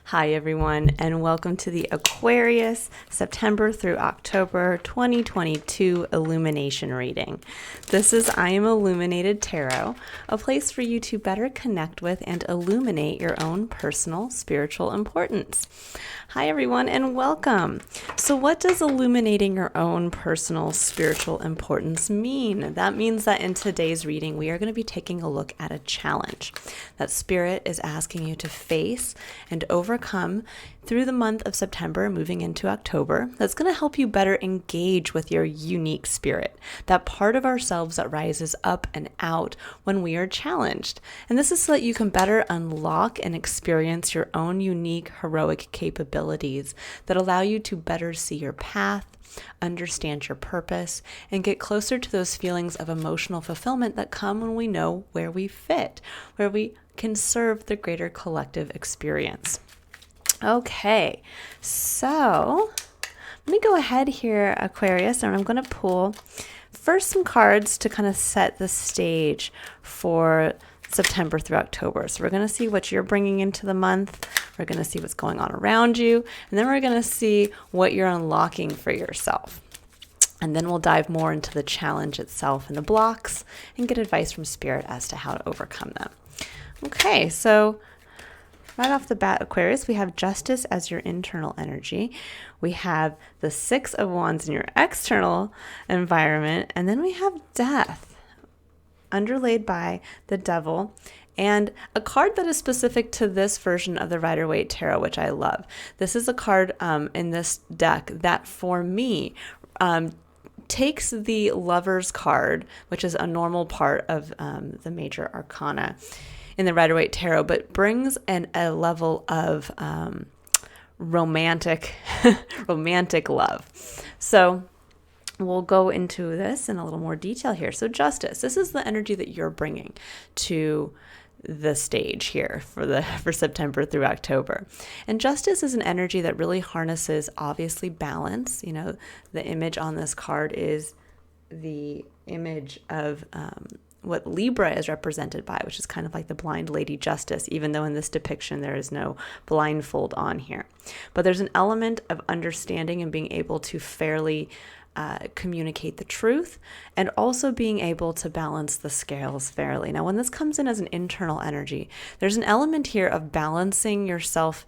Hi everyone, and welcome to the Aquarius September through October 2022 Illumination reading. This is I Am Illuminated Tarot, a place for you to better connect with and illuminate your own personal spiritual importance. Hi everyone, and welcome. So what does illuminating your own personal spiritual importance mean? That means that in today's reading, we are going to be taking a look at a challenge that Spirit is asking you to face and overcome through the month of September, moving into October. That's going to help you better engage with your unique spirit, that part of ourselves that rises up and out when we are challenged. And this is so that you can better unlock and experience your own unique heroic capabilities that allow you to better see your path, understand your purpose, and get closer to those feelings of emotional fulfillment that come when we know where we fit, where we can serve the greater collective experience. Okay, so let me go ahead here, Aquarius, and I'm going to pull first some cards to kind of set the stage for September through October. So we're going to see what you're bringing into the month. We're going to see what's going on around you, and then we're going to see what you're unlocking for yourself. And then we'll dive more into the challenge itself and the blocks and get advice from Spirit as to how to overcome them. Okay, so right off the bat, Aquarius, we have Justice as your internal energy. We have the Six of Wands in your external environment. And then we have Death, underlaid by the Devil, and a card that is specific to this version of the Rider-Waite Tarot, which I love. This is a card in this deck that, for me, takes the Lover's card, which is a normal part of the major arcana in the Rider-Waite Tarot, but brings a level of romantic love. So we'll go into this in a little more detail here. So Justice, this is the energy that you're bringing to the stage here for September through October. And Justice is an energy that really harnesses, obviously, balance. You know, the image on this card is the image of what Libra is represented by, which is kind of like the blind Lady Justice, even though in this depiction there is no blindfold on here. But there's an element of understanding and being able to fairly communicate the truth, and also being able to balance the scales fairly. Now, when this comes in as an internal energy, there's an element here of balancing yourself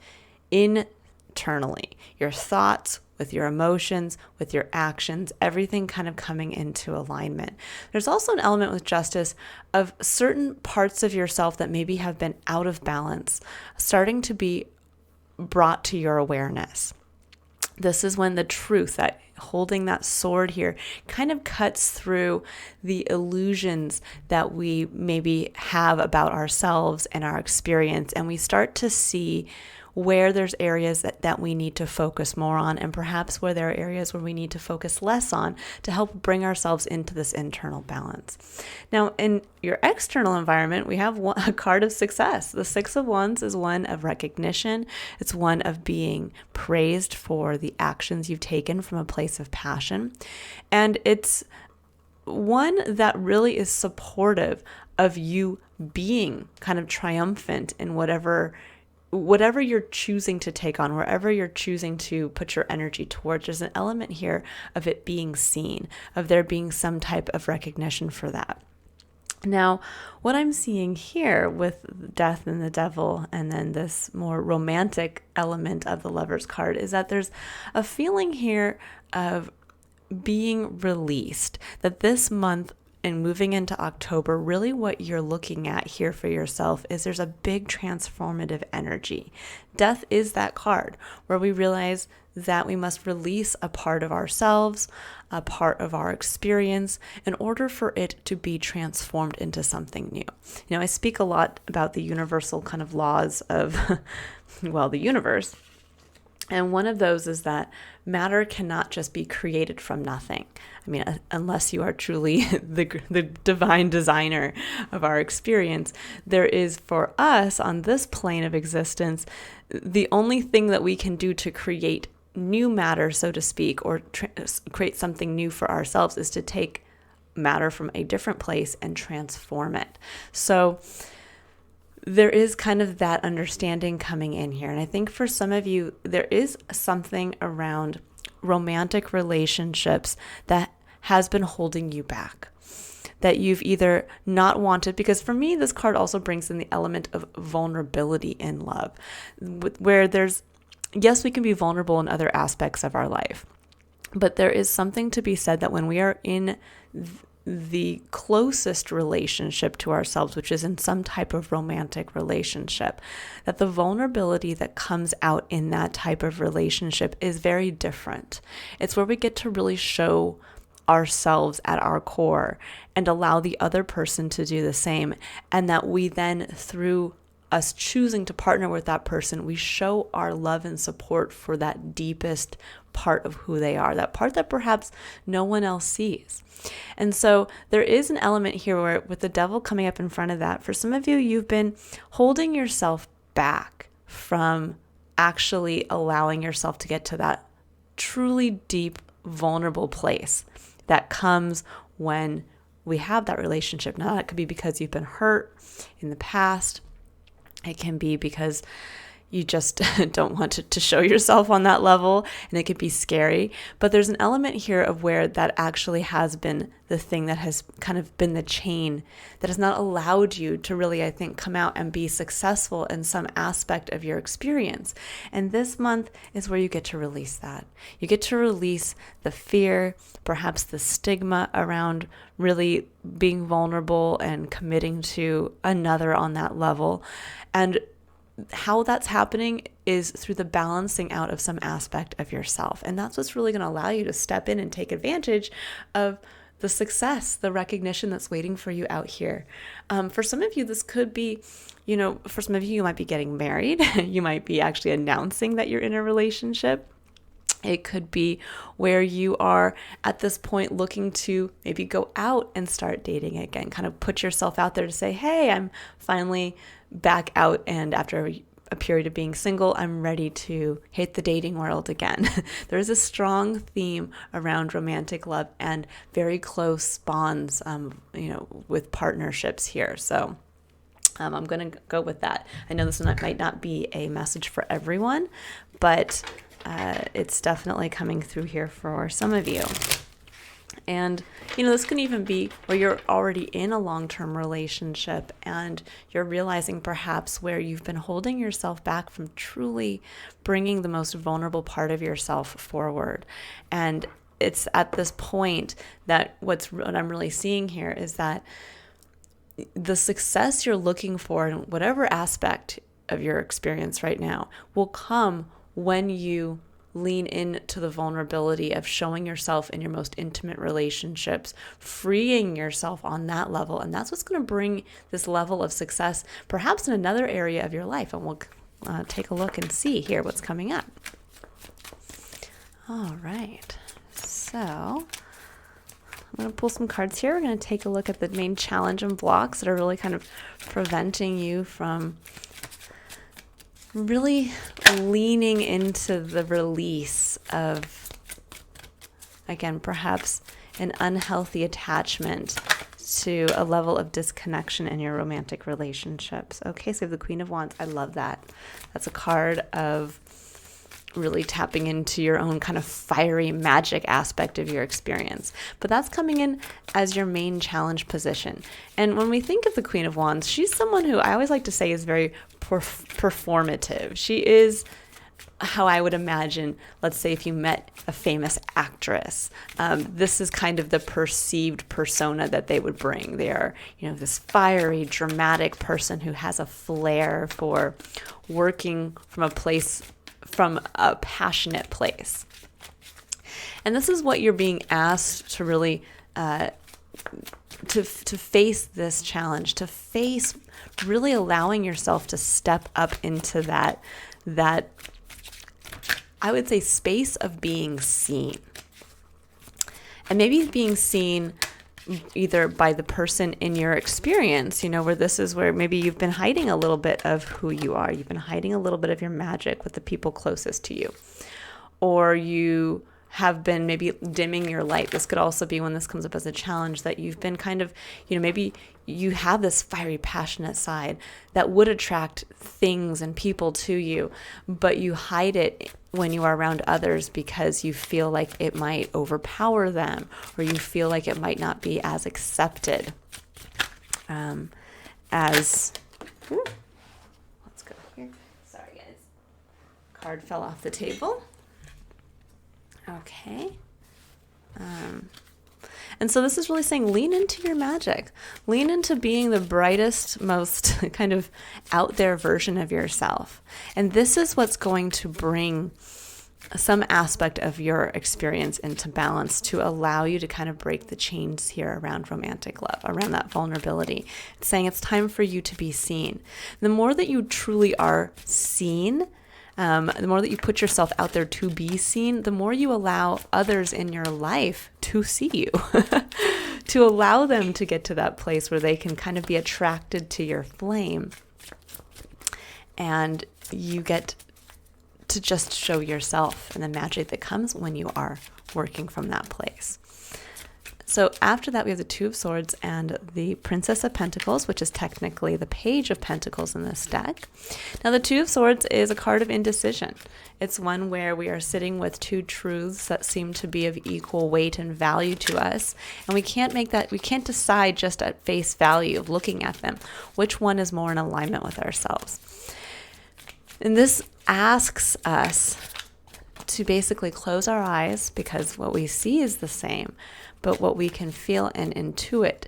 internally, your thoughts with your emotions, with your actions, everything kind of coming into alignment. There's also an element with Justice of certain parts of yourself that maybe have been out of balance, starting to be brought to your awareness. This is when the truth, that holding that sword here, kind of cuts through the illusions that we maybe have about ourselves and our experience, and we start to see where there's areas that we need to focus more on, and perhaps where there are areas where we need to focus less on to help bring ourselves into this internal balance. Now, in your external environment, we have a card of success. The Six of Wands is one of recognition. It's one of being praised for the actions you've taken from a place of passion. And it's one that really is supportive of you being kind of triumphant in whatever you're choosing to take on, wherever you're choosing to put your energy towards. There's an element here of it being seen, of there being some type of recognition for that. Now, what I'm seeing here with Death and the Devil, and then this more romantic element of the Lover's card, is that there's a feeling here of being released, that this month and moving into October, really what you're looking at here for yourself is there's a big transformative energy. Death is that card where we realize that we must release a part of ourselves, a part of our experience, in order for it to be transformed into something new. You know, I speak a lot about the universal kind of laws of, the universe. And one of those is that matter cannot just be created from nothing. I mean, unless you are truly the divine designer of our experience, there is, for us on this plane of existence, the only thing that we can do to create new matter, so to speak, or create something new for ourselves, is to take matter from a different place and transform it. So there is kind of that understanding coming in here. And I think for some of you, there is something around romantic relationships that has been holding you back, that you've either not wanted, because for me, this card also brings in the element of vulnerability in love, where yes, we can be vulnerable in other aspects of our life, but there is something to be said that when we are in the closest relationship to ourselves, which is in some type of romantic relationship, that the vulnerability that comes out in that type of relationship is very different. It's where we get to really show ourselves at our core and allow the other person to do the same. And that we then, through us choosing to partner with that person, we show our love and support for that deepest part of who they are, that part that perhaps no one else sees. And so there is an element here where, with the devil coming up in front of that, for some of you, you've been holding yourself back from actually allowing yourself to get to that truly deep, vulnerable place that comes when we have that relationship. Now, that could be because you've been hurt in the past. It can be because you just don't want to show yourself on that level, and it could be scary. But there's an element here of where that actually has been the thing that has kind of been the chain that has not allowed you to really, I think, come out and be successful in some aspect of your experience. And this month is where you get to release that. You get to release the fear, perhaps the stigma around really being vulnerable and committing to another on that level. And how that's happening is through the balancing out of some aspect of yourself. And that's what's really going to allow you to step in and take advantage of the success, the recognition that's waiting for you out here. For some of you, this could be, for some of you, you might be getting married. You might be actually announcing that you're in a relationship. It could be where you are at this point looking to maybe go out and start dating again, kind of put yourself out there to say, hey, I'm finally back out, and after a period of being single, I'm ready to hit the dating world again. There is a strong theme around romantic love and very close bonds, with partnerships here. So I'm going to go with that. I know this might not be a message for everyone, but it's definitely coming through here for some of you. And, this can even be where you're already in a long-term relationship and you're realizing perhaps where you've been holding yourself back from truly bringing the most vulnerable part of yourself forward. And it's at this point that what I'm really seeing here is that the success you're looking for in whatever aspect of your experience right now will come when you lean into the vulnerability of showing yourself in your most intimate relationships, freeing yourself on that level. And that's what's going to bring this level of success, perhaps in another area of your life. And we'll take a look and see here what's coming up. All right. So I'm going to pull some cards here. We're going to take a look at the main challenge and blocks that are really kind of preventing you from really leaning into the release of, again, perhaps an unhealthy attachment to a level of disconnection in your romantic relationships. Okay, so we have the Queen of Wands. I love that. That's a card of really tapping into your own kind of fiery magic aspect of your experience. But that's coming in as your main challenge position. And when we think of the Queen of Wands, she's someone who I always like to say is very performative. She is how I would imagine, let's say if you met a famous actress, this is kind of the perceived persona that they would bring. They are, this fiery, dramatic person who has a flair for working from a passionate place. And this is what you're being asked to really to face this challenge, to face really allowing yourself to step up into that I would say space of being seen. And maybe being seen either by the person in your experience, where this is where maybe you've been hiding a little bit of who you are. You've been hiding a little bit of your magic with the people closest to you. Or you have been maybe dimming your light. This could also be when this comes up as a challenge, that you've been kind of, maybe you have this fiery, passionate side that would attract things and people to you, but you hide it when you are around others because you feel like it might overpower them, or you feel like it might not be as accepted as... Let's go here. Sorry, guys. Card fell off the table. Okay. And so this is really saying lean into your magic. Lean into being the brightest, most kind of out there version of yourself. And this is what's going to bring some aspect of your experience into balance to allow you to kind of break the chains here around romantic love, around that vulnerability. It's saying it's time for you to be seen. The more that you truly are seen, the more that you put yourself out there to be seen, the more you allow others in your life to see you, to allow them to get to that place where they can kind of be attracted to your flame. And you get to just show yourself and the magic that comes when you are working from that place. So after that, we have the Two of Swords and the Princess of Pentacles, which is technically the Page of Pentacles in this deck. Now, the Two of Swords is a card of indecision. It's one where we are sitting with two truths that seem to be of equal weight and value to us. And we can't decide just at face value of looking at them, which one is more in alignment with ourselves. And this asks us to basically close our eyes, because what we see is the same, but what we can feel and intuit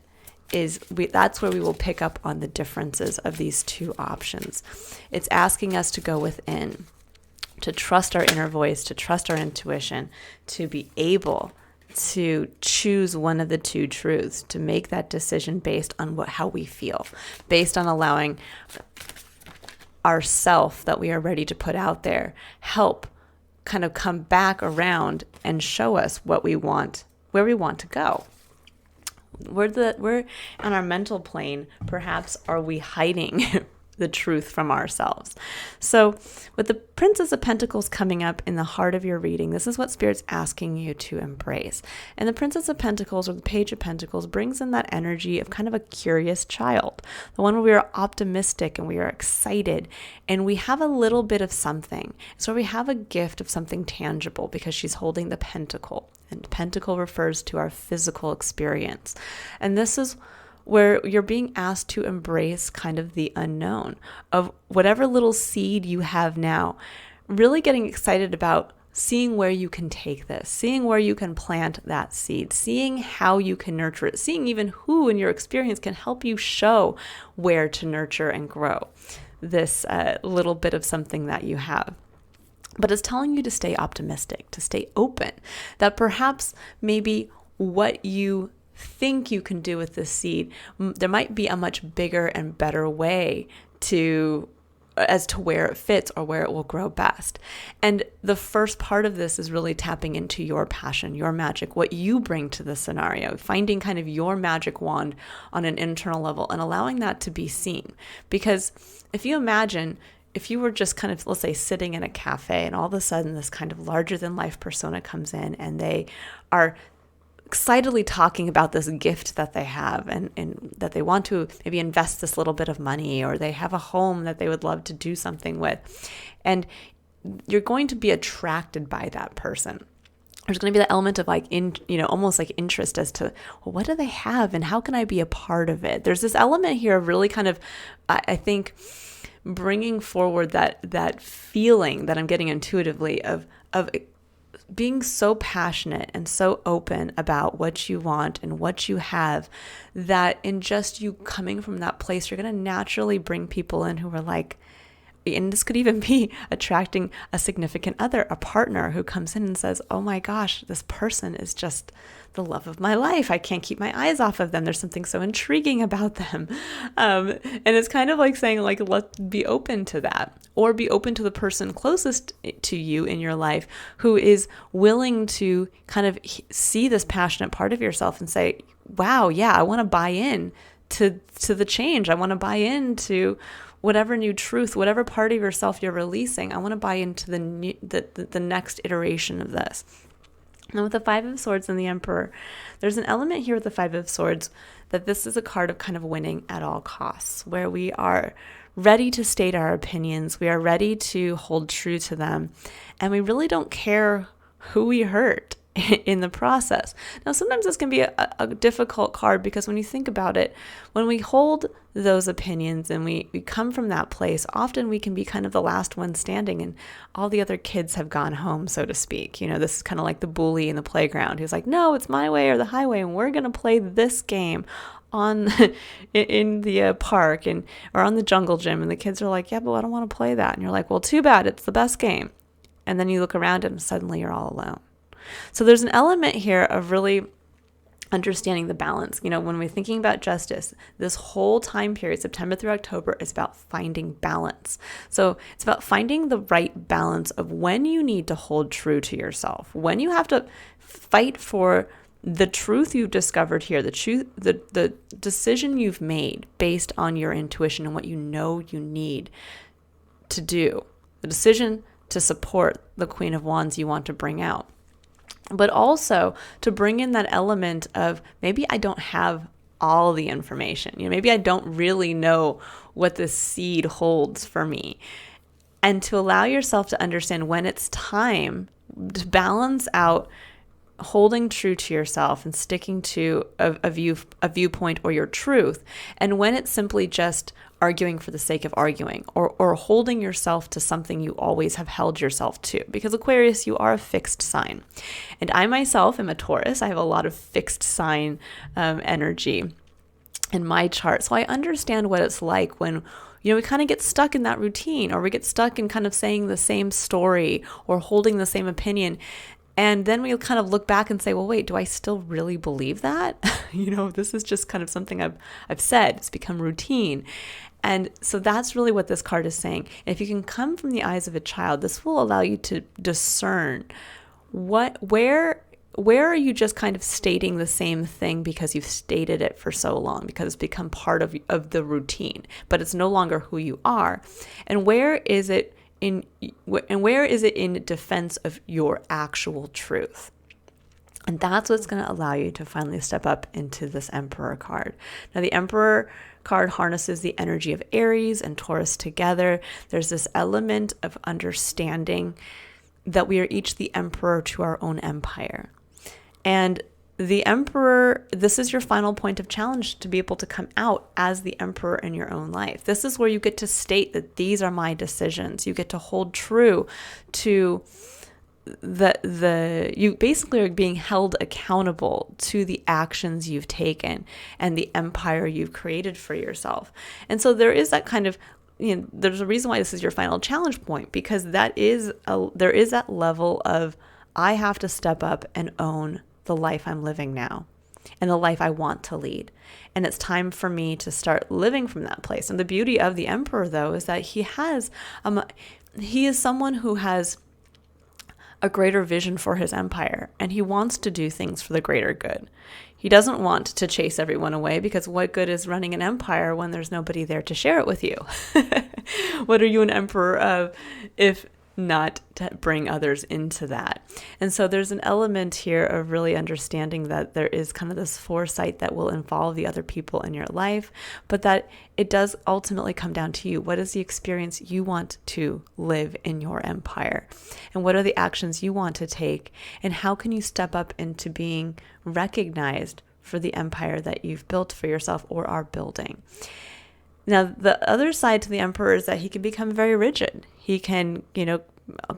that's where we will pick up on the differences of these two options. It's asking us to go within, to trust our inner voice, to trust our intuition, to be able to choose one of the two truths, to make that decision based on how we feel, based on allowing ourself that we are ready to put out there help kind of come back around and show us what we want, where we want to go. We're on our mental plane, perhaps are we hiding the truth from ourselves? So with the Princess of Pentacles coming up in the heart of your reading, this is what Spirit's asking you to embrace. And the Princess of Pentacles, or the Page of Pentacles, brings in that energy of kind of a curious child, the one where we are optimistic and we are excited and we have a little bit of something. So we have a gift of something tangible because she's holding the pentacle, and pentacle refers to our physical experience. And this is where you're being asked to embrace kind of the unknown of whatever little seed you have now, really getting excited about seeing where you can take this, seeing where you can plant that seed, seeing how you can nurture it, seeing even who in your experience can help you show where to nurture and grow this little bit of something that you have. But it's telling you to stay optimistic, to stay open, that perhaps maybe what you think you can do with this seed, there might be a much bigger and better way as to where it fits or where it will grow best. And the first part of this is really tapping into your passion, your magic, what you bring to the scenario, finding kind of your magic wand on an internal level and allowing that to be seen. Because if you imagine, if you were just kind of, let's say, sitting in a cafe and all of a sudden this kind of larger than life persona comes in and they are excitedly talking about this gift that they have and that they want to maybe invest this little bit of money, or they have a home that they would love to do something with. And you're going to be attracted by that person. There's going to be that element of almost like interest as to, well, what do they have and how can I be a part of it? There's this element here of really kind of, I think, bringing forward that feeling that I'm getting intuitively of being so passionate and so open about what you want and what you have, that in just you coming from that place, you're going to naturally bring people in who are like, and this could even be attracting a significant other, a partner who comes in and says, oh my gosh, this person is just the love of my life. I can't keep my eyes off of them. There's something so intriguing about them. And it's kind of like saying, like, let's be open to that, or be open to the person closest to you in your life who is willing to kind of see this passionate part of yourself and say, wow, yeah, I want to buy in to the change. I want to buy into whatever new truth, whatever part of yourself you're releasing. I want to buy into the next iteration of this. And with the Five of Swords and the Emperor, there's an element here with the Five of Swords that this is a card of kind of winning at all costs, where we are ready to state our opinions, we are ready to hold true to them, and we really don't care who we hurt in the process. Now, sometimes this can be a difficult card because when you think about it, when we hold those opinions and we come from that place, often we can be kind of the last one standing and all the other kids have gone home, so to speak. You know, this is kind of like the bully in the playground who's like, no, it's my way or the highway, and we're going to play this game on in the park or on the jungle gym. And the kids are like, yeah, but I don't want to play that. And you're like, well, too bad, it's the best game. And then you look around and suddenly you're all alone. So there's an element here of really understanding the balance. You know, when we're thinking about justice, this whole time period, September through October, is about finding balance. So it's about finding the right balance of when you need to hold true to yourself, when you have to fight for the truth you've discovered here, the decision you've made based on your intuition and what you know you need to do, the decision to support the Queen of Wands you want to bring out. But also to bring in that element of maybe I don't have all the information. You know, maybe I don't really know what this seed holds for me. And to allow yourself to understand when it's time to balance out holding true to yourself and sticking to a viewpoint or your truth, and when it's simply just arguing for the sake of arguing or holding yourself to something you always have held yourself to. Because Aquarius, you are a fixed sign. And I myself am a Taurus. I have a lot of fixed sign energy in my chart. So I understand what it's like when, you know, we kind of get stuck in that routine, or we get stuck in kind of saying the same story or holding the same opinion. And then we'll kind of look back and say, well, wait, do I still really believe that? You know, this is just kind of something I've said. It's become routine. And so that's really what this card is saying. If you can come from the eyes of a child, this will allow you to discern where are you just kind of stating the same thing because you've stated it for so long, because it's become part of the routine, but it's no longer who you are. And where is it in defense of your actual truth? And that's what's going to allow you to finally step up into this Emperor card. Now, the Emperor card harnesses the energy of Aries and Taurus together. There's this element of understanding that we are each the emperor to our own empire. And the Emperor, this is your final point of challenge, to be able to come out as the Emperor in your own life. This is where you get to state that these are my decisions. You get to hold true to you basically are being held accountable to the actions you've taken and the empire you've created for yourself. And so there is that kind of, you know, there's a reason why this is your final challenge point, because there is that level of, I have to step up and own the life I'm living now and the life I want to lead. And it's time for me to start living from that place. And the beauty of the Emperor, though, is that he is someone who has a greater vision for his empire, and he wants to do things for the greater good. He doesn't want to chase everyone away, because what good is running an empire when there's nobody there to share it with you? What are you an emperor of if not to bring others into that? And so there's an element here of really understanding that there is kind of this foresight that will involve the other people in your life, but that it does ultimately come down to you. What is the experience you want to live in your empire? And what are the actions you want to take? And how can you step up into being recognized for the empire that you've built for yourself or are building? Now, the other side to the Emperor is that he can become very rigid. He can, you know,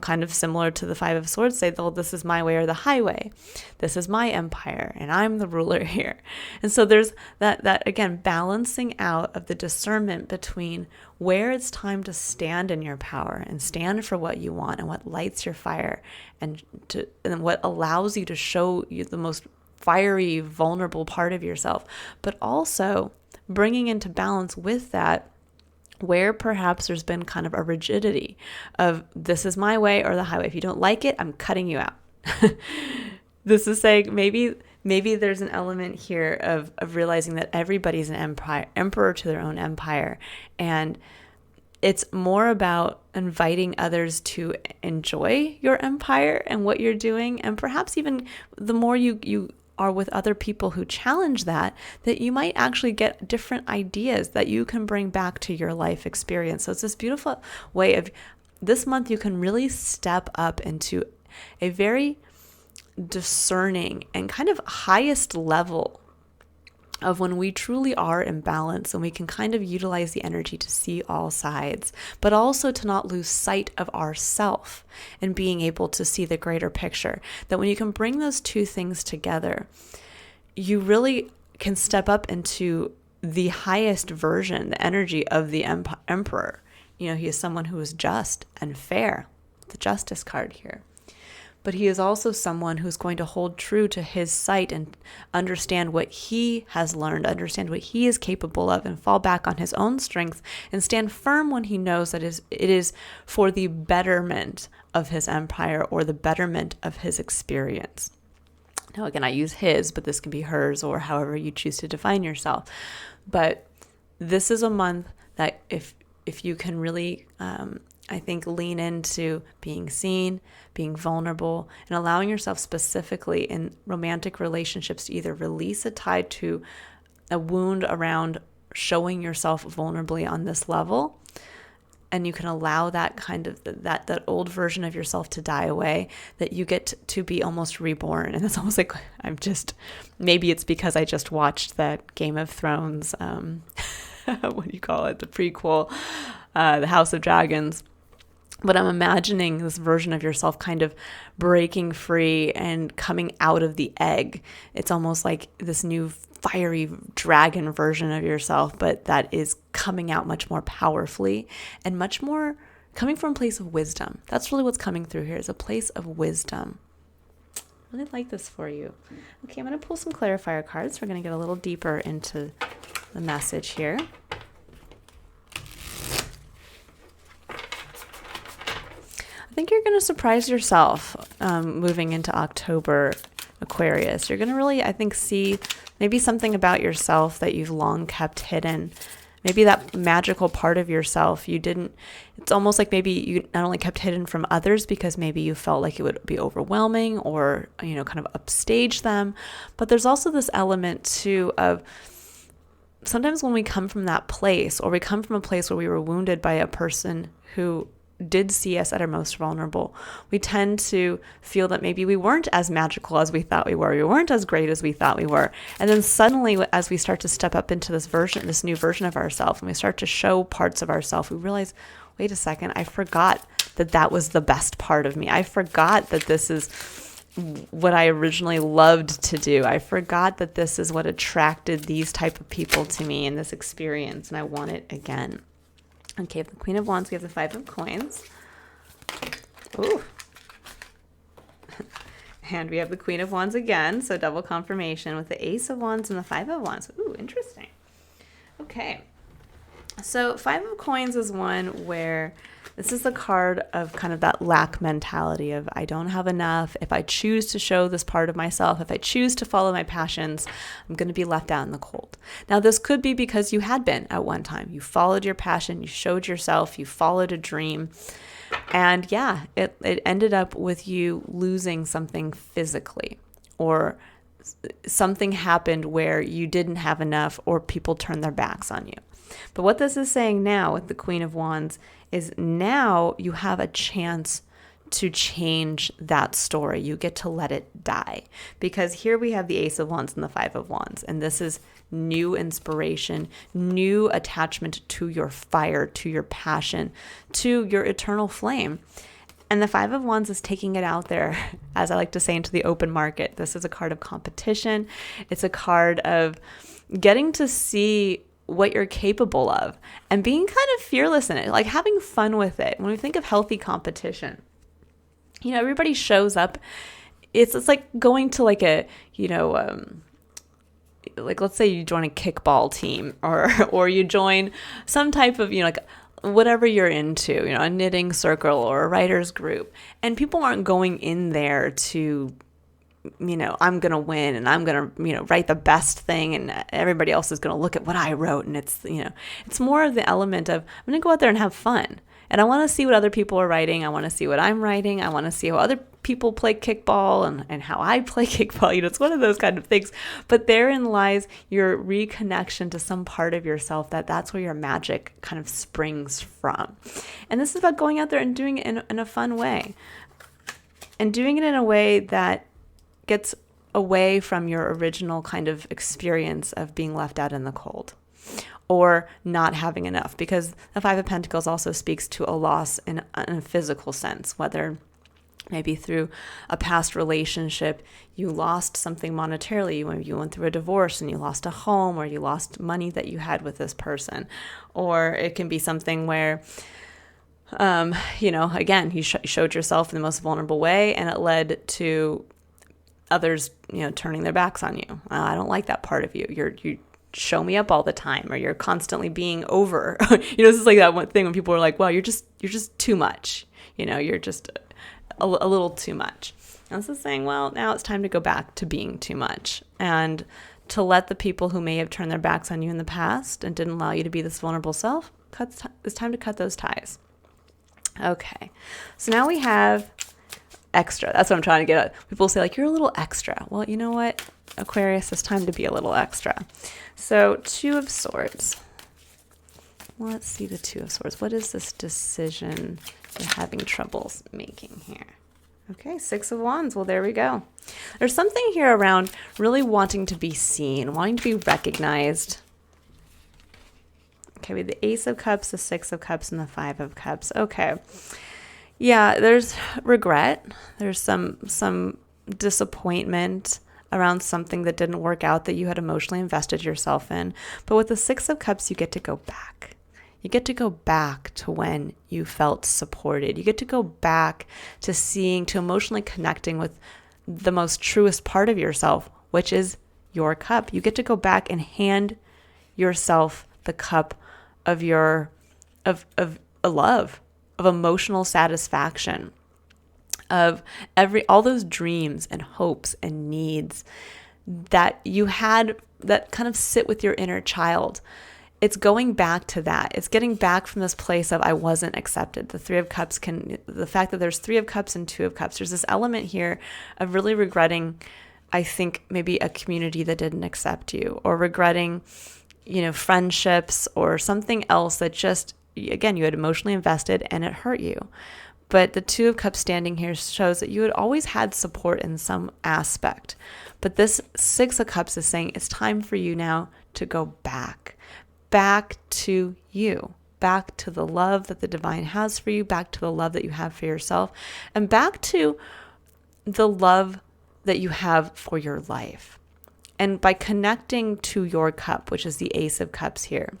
kind of similar to the Five of Swords, say, well, this is my way or the highway. This is my empire, and I'm the ruler here. And so there's that again, balancing out of the discernment between where it's time to stand in your power and stand for what you want and what lights your fire and what allows you to show you the most fiery, vulnerable part of yourself, but also bringing into balance with that where perhaps there's been kind of a rigidity of, this is my way or the highway. If you don't like it, I'm cutting you out. This is saying maybe there's an element here of realizing that everybody's an emperor to their own empire. And It's more about inviting others to enjoy your empire and what you're doing. And perhaps even the more you are with other people who challenge that you might actually get different ideas that you can bring back to your life experience. So it's this beautiful way of this month you can really step up into a very discerning and kind of highest level of when we truly are in balance, and we can kind of utilize the energy to see all sides, but also to not lose sight of ourself and being able to see the greater picture. That when you can bring those two things together, you really can step up into the highest version, the energy of the emperor. You know, he is someone who is just and fair, the justice card here. But he is also someone who's going to hold true to his sight and understand what he has learned, understand what he is capable of, and fall back on his own strength and stand firm when he knows that it is for the betterment of his empire or the betterment of his experience. Now, again, I use his, but this can be hers or however you choose to define yourself. But this is a month that if you can really, I think, lean into being seen, being vulnerable, and allowing yourself specifically in romantic relationships to either release a tie to a wound around showing yourself vulnerably on this level, and you can allow that kind of that old version of yourself to die away, that you get to be almost reborn. And it's almost like maybe it's because I just watched that Game of Thrones, what do you call it? The prequel, the House of Dragons. But I'm imagining this version of yourself kind of breaking free and coming out of the egg. It's almost like this new fiery dragon version of yourself, but that is coming out much more powerfully and much more coming from a place of wisdom. That's really what's coming through here, is a place of wisdom. I really like this for you. Okay, I'm going to pull some clarifier cards. We're going to get a little deeper into the message here. I think you're going to surprise yourself moving into October, Aquarius. You're going to really, I think, see maybe something about yourself that you've long kept hidden. Maybe that magical part of yourself it's almost like maybe you not only kept hidden from others because maybe you felt like it would be overwhelming or, kind of upstage them. But there's also this element too of sometimes when we come from that place, or we come from a place where we were wounded by a person who did see us at our most vulnerable, we tend to feel that maybe we weren't as magical as we thought we were. We weren't as great as we thought we were. And then suddenly, as we start to step up into this new version of ourselves, and we start to show parts of ourselves, we realize, wait a second, I forgot that was the best part of me. I forgot that this is what I originally loved to do. I forgot that this is what attracted these type of people to me in this experience, and I want it again. Okay, the Queen of Wands, we have the Five of Coins. Ooh. And we have the Queen of Wands again, so double confirmation with the Ace of Wands and the Five of Wands. Ooh, interesting. Okay. So Five of Coins is one where this is the card of kind of that lack mentality of I don't have enough. If I choose to show this part of myself, if I choose to follow my passions, I'm going to be left out in the cold. Now, this could be because you had been at one time. You followed your passion, you showed yourself, you followed a dream. And yeah, it ended up with you losing something physically, or something happened where you didn't have enough, or people turned their backs on you. But what this is saying now with the Queen of Wands is now you have a chance to change that story. You get to let it die. Because here we have the Ace of Wands and the Five of Wands. And this is new inspiration, new attachment to your fire, to your passion, to your eternal flame. And the Five of Wands is taking it out there, as I like to say, into the open market. This is a card of competition. It's a card of getting to see what you're capable of and being kind of fearless in it, like having fun with it. When we think of healthy competition, everybody shows up. It's like going to like a, like let's say you join a kickball team or you join some type of, like whatever you're into, a knitting circle or a writer's group. And people aren't going in there to I'm going to win and I'm going to, write the best thing and everybody else is going to look at what I wrote. And it's more of the element of I'm going to go out there and have fun. And I want to see what other people are writing. I want to see what I'm writing. I want to see how other people play kickball and how I play kickball. It's one of those kind of things. But therein lies your reconnection to some part of yourself that's where your magic kind of springs from. And this is about going out there and doing it in a fun way. And doing it in a way that gets away from your original kind of experience of being left out in the cold or not having enough, because the Five of Pentacles also speaks to a loss in a physical sense, whether maybe through a past relationship, you lost something monetarily. You went through a divorce and you lost a home, or you lost money that you had with this person. Or it can be something where again, you showed yourself in the most vulnerable way and it led to others, turning their backs on you. I don't like that part of you. You show me up all the time, or you're constantly being over. This is like that one thing when people are like, wow, you're just too much. You're just a little too much. And this is saying, well, now it's time to go back to being too much and to let the people who may have turned their backs on you in the past and didn't allow you to be this vulnerable self, it's time to cut those ties. Okay, so now we have extra. That's what I'm trying to get at. People say you're a little extra. Well, you know what, Aquarius, it's time to be a little extra. So Two of Swords. Let's see the Two of Swords. What is this decision you're having troubles making here? Okay, Six of Wands. Well, there we go. There's something here around really wanting to be seen, wanting to be recognized. Okay, we have the Ace of Cups, the Six of Cups, and the Five of Cups. Okay. Yeah, there's regret. There's some disappointment around something that didn't work out that you had emotionally invested yourself in. But with the Six of Cups, you get to go back. You get to go back to when you felt supported. You get to go back to emotionally connecting with the most truest part of yourself, which is your cup. You get to go back and hand yourself the cup of a love, of emotional satisfaction, of all those dreams and hopes and needs that you had that kind of sit with your inner child. It's going back to that. It's getting back from this place of I wasn't accepted. The Three of Cups the fact that there's Three of Cups and Two of Cups, there's this element here of really regretting, I think, maybe a community that didn't accept you, or regretting friendships or something else that just, again, you had emotionally invested and it hurt you. But the Two of Cups standing here shows that you had always had support in some aspect. But this Six of Cups is saying it's time for you now to go back to you, back to the love that the divine has for you, back to the love that you have for yourself, and back to the love that you have for your life. And by connecting to your cup, which is the Ace of Cups here,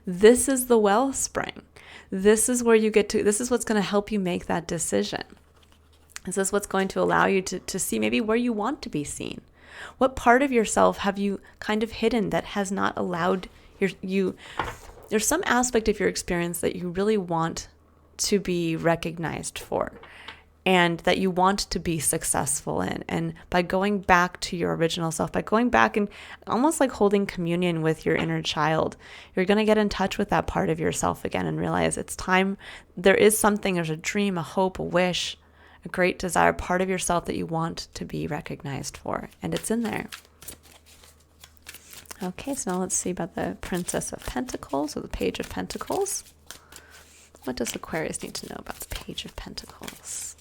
this is the wellspring. This is where this is what's going to help you make that decision. This is what's going to allow you to see maybe where you want to be seen. What part of yourself have you kind of hidden that has not allowed there's some aspect of your experience that you really want to be recognized for, and that you want to be successful in. And by going back to your original self, by going back and almost like holding communion with your inner child, you're going to get in touch with that part of yourself again and realize it's time. There's a dream, a hope, a wish, a great desire, part of yourself that you want to be recognized for. And it's in there. Okay, so now let's see about the Princess of Pentacles, or the Page of Pentacles. What does Aquarius need to know about the Page of Pentacles?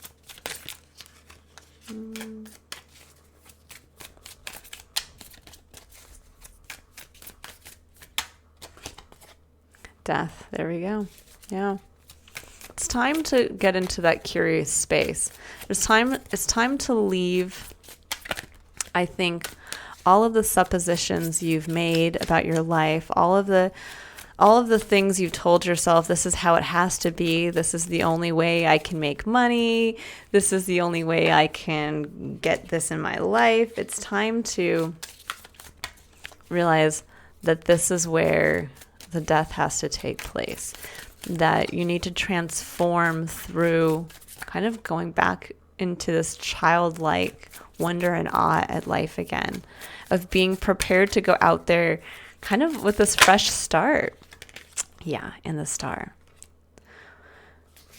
Death. There we go. Yeah. It's time to get into that curious space. It's time to leave, I think, all of the suppositions you've made about your life, all of the things you've told yourself, this is how it has to be, this is the only way I can make money, this is the only way I can get this in my life. It's time to realize that this is where the death has to take place, that you need to transform through kind of going back into this childlike wonder and awe at life again, of being prepared to go out there kind of with this fresh start. Yeah, in the star.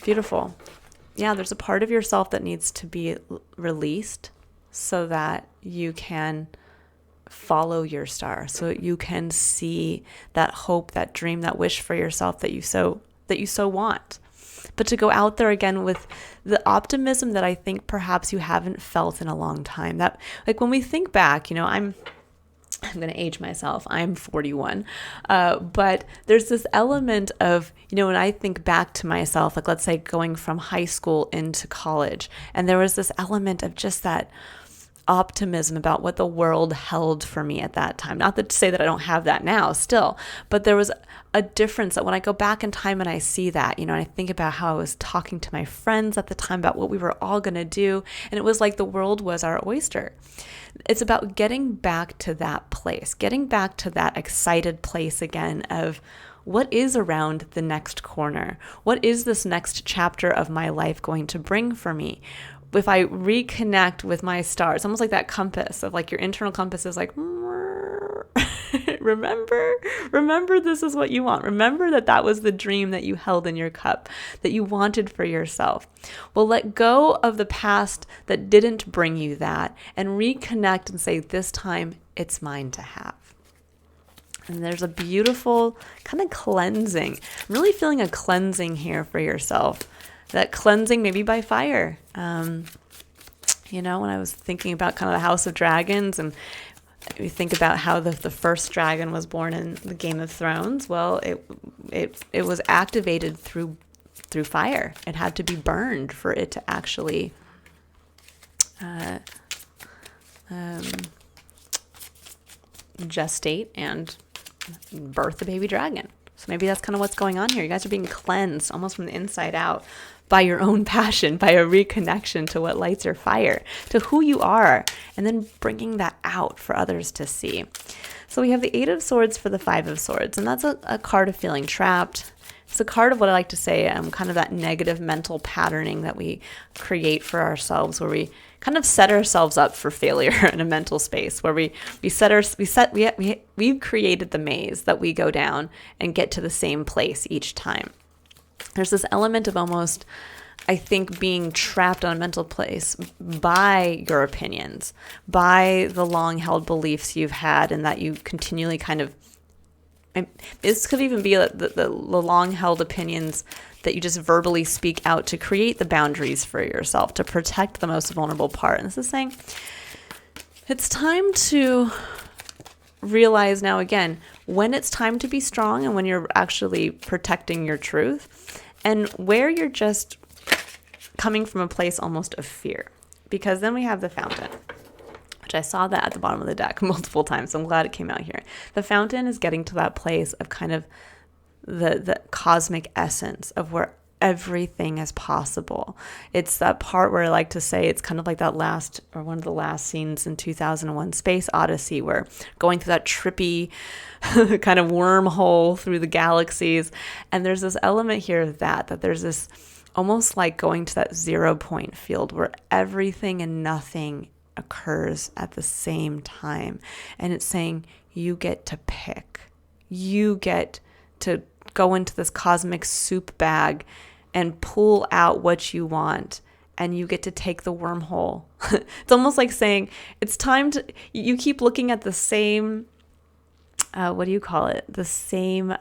Beautiful. Yeah, there's a part of yourself that needs to be released so that you can follow your star, so you can see that hope, that dream, that wish for yourself that you so want. But to go out there again with the optimism that I think perhaps you haven't felt in a long time. That, like, when we think back, I'm going to age myself. I'm 41. But there's this element of, when I think back to myself, like, let's say going from high school into college, and there was this element of just that optimism about what the world held for me at that time. Not that to say that I don't have that now still, but there was a difference that when I go back in time and I see that, and I think about how I was talking to my friends at the time about what we were all going to do, and it was like the world was our oyster. It's about getting back to that place, getting back to that excited place again of what is around the next corner? What is this next chapter of my life going to bring for me? If I reconnect with my star, it's almost like that compass of, like, your internal compass is like, remember this is what you want. Remember that was the dream that you held in your cup, that you wanted for yourself. Well, let go of the past that didn't bring you that and reconnect and say, this time it's mine to have. And there's a beautiful kind of cleansing. I'm really feeling a cleansing here for yourself. That cleansing maybe by fire. When I was thinking about kind of the House of Dragons, and you think about how the first dragon was born in the Game of Thrones. Well, it was activated through fire. It had to be burned for it to actually gestate and birth the baby dragon. So maybe that's kind of what's going on here. You guys are being cleansed almost from the inside out by your own passion, by a reconnection to what lights your fire, to who you are, and then bringing that out for others to see. So we have the 8 of Swords for the 5 of Swords, and that's a card of feeling trapped. It's a card of what I like to say, kind of that negative mental patterning that we create for ourselves, where we kind of set ourselves up for failure in a mental space, where we've created the maze that we go down and get to the same place each time. There's this element of almost, I think, being trapped on a mental place by your opinions, by the long-held beliefs you've had, and that you continually kind of, this could even be the long-held opinions that you just verbally speak out to create the boundaries for yourself, to protect the most vulnerable part. And this is saying, it's time to realize now again, when it's time to be strong and when you're actually protecting your truth, and where you're just coming from a place almost of fear. Because then we have the Fountain, which I saw that at the bottom of the deck multiple times, so I'm glad it came out here. The Fountain is getting to that place of kind of the cosmic essence of where everything is possible. It's that part where I like to say it's kind of like that last, or one of the last scenes in 2001 Space Odyssey, where going through that trippy kind of wormhole through the galaxies. And there's this element here of that there's this almost like going to that 0 point field where everything and nothing occurs at the same time. And it's saying you get to pick. You get to go into this cosmic soup bag and pull out what you want, and you get to take the wormhole. It's almost like saying it's time to, you keep looking at the same, the same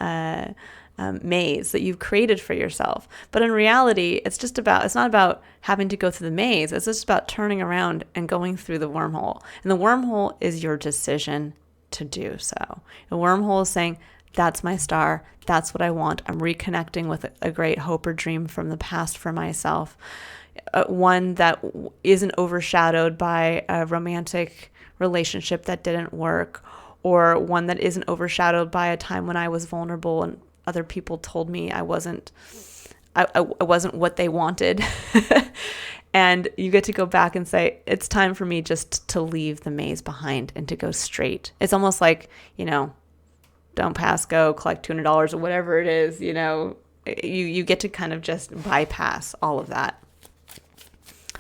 maze that you've created for yourself. But in reality, it's not about having to go through the maze. It's just about turning around and going through the wormhole. And the wormhole is your decision to do so. The wormhole is saying, that's my star. That's what I want. I'm reconnecting with a great hope or dream from the past for myself. One that isn't overshadowed by a romantic relationship that didn't work, or one that isn't overshadowed by a time when I was vulnerable and other people told me I wasn't what they wanted. And you get to go back and say, it's time for me just to leave the maze behind and to go straight. It's almost like, don't pass go, collect $200 or whatever it is, you get to kind of just bypass all of that.